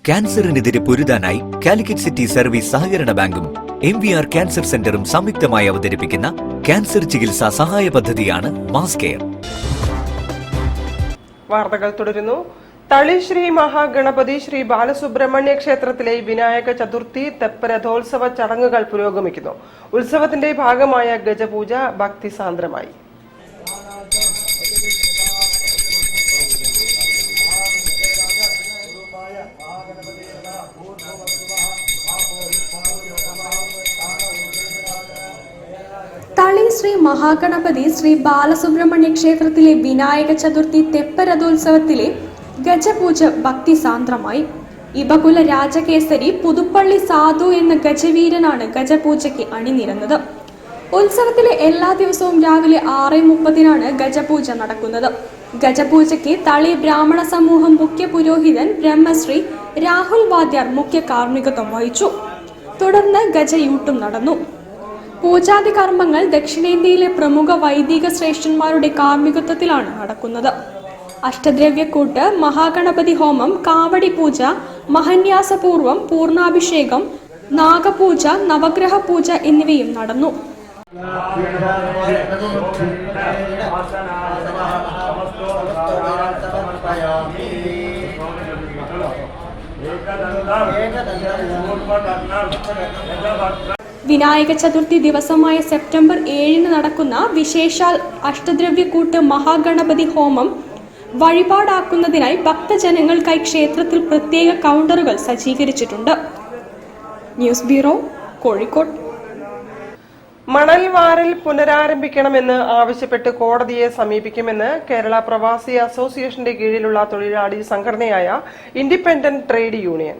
ക്യാൻസറിനെതിരെ പൊരുതാനായി Calicut city service സഹകരണ ബാങ്കും MVR cancer സെന്ററും സംയുക്തമായി അവതരിപ്പിക്കുന്ന ക്യാൻസർ ചികിത്സാ സഹായ പദ്ധതിയാണ് മാസ് കെയർ. വാർത്തകൾ തുടരുന്നു. തളി ശ്രീ മഹാഗണപതി ശ്രീ ബാലസുബ്രഹ്മണ്യ ക്ഷേത്രത്തിലെ വിനായക ചതുർത്ഥി തെപ്പരഥോത്സവ ചടങ്ങുകൾ പുരോഗമിക്കുന്നു. ഉത്സവത്തിന്റെ ഭാഗമായ ഗജപൂജ ഭക്തിസാന്ദ്രമായി. തളി ശ്രീ മഹാഗണപതി ശ്രീ ബാലസുബ്രഹ്മണ്യ ക്ഷേത്രത്തിലെ വിനായക ചതുർത്ഥി തെപ്പരഥോത്സവത്തിലെ ഗജപൂജ ഭക്തിസാന്ദ്രമായി. ഇബകുല രാജകേസരി പുതുപ്പള്ളി സാധു എന്ന ഗജവീരനാണ് ഗജപൂജയ്ക്ക് അണിനിരന്നത്. ഉത്സവത്തിലെ എല്ലാ ദിവസവും രാവിലെ 6:30 ഗജപൂജ നടക്കുന്നത്. ഗജപൂജയ്ക്ക് തളി ബ്രാഹ്മണ സമൂഹം മുഖ്യ പുരോഹിതൻ ബ്രഹ്മശ്രീ രാഹുൽ വാദ്യാർ മുഖ്യ കാർമ്മികത്വം വഹിച്ചു. തുടർന്ന് ഗജയൂട്ടും നടന്നു. പൂജാതി കർമ്മങ്ങൾ ദക്ഷിണേന്ത്യയിലെ പ്രമുഖ വൈദിക ശ്രേഷ്ഠന്മാരുടെ കാർമ്മികത്വത്തിലാണ് നടക്കുന്നത്. അഷ്ടദ്രവ്യക്കൂട്ട്, മഹാഗണപതി ഹോമം, കാവടി പൂജ, മഹന്യാസപൂർവം പൂർണ്ണാഭിഷേകം, നാഗപൂജ, നവഗ്രഹ പൂജ എന്നിവയും നടന്നു. വിനായക ചതുർത്ഥി ദിവസമായ സെപ്റ്റംബർ 7 നടക്കുന്ന വിശേഷാൽ അഷ്ടദ്രവ്യക്കൂട്ട് മഹാഗണപതി ഹോമം വഴിപാടാക്കുന്നതിനായി ഭക്തജനങ്ങൾക്കായി ക്ഷേത്രത്തിൽ പ്രത്യേക കൗണ്ടറുകൾ സജ്ജീകരിച്ചിട്ടുണ്ട്. News bureau, Kozhikode. മണൽ വാരൽ പുനരാരംഭിക്കണമെന്ന് ആവശ്യപ്പെട്ട് കോടതിയെ സമീപിക്കുമെന്ന് കേരള പ്രവാസി അസോസിയേഷന്റെ കീഴിലുള്ള തൊഴിലാളി സംഘടനയായ ഇൻഡിപെൻഡന്റ് ട്രേഡ് യൂണിയൻ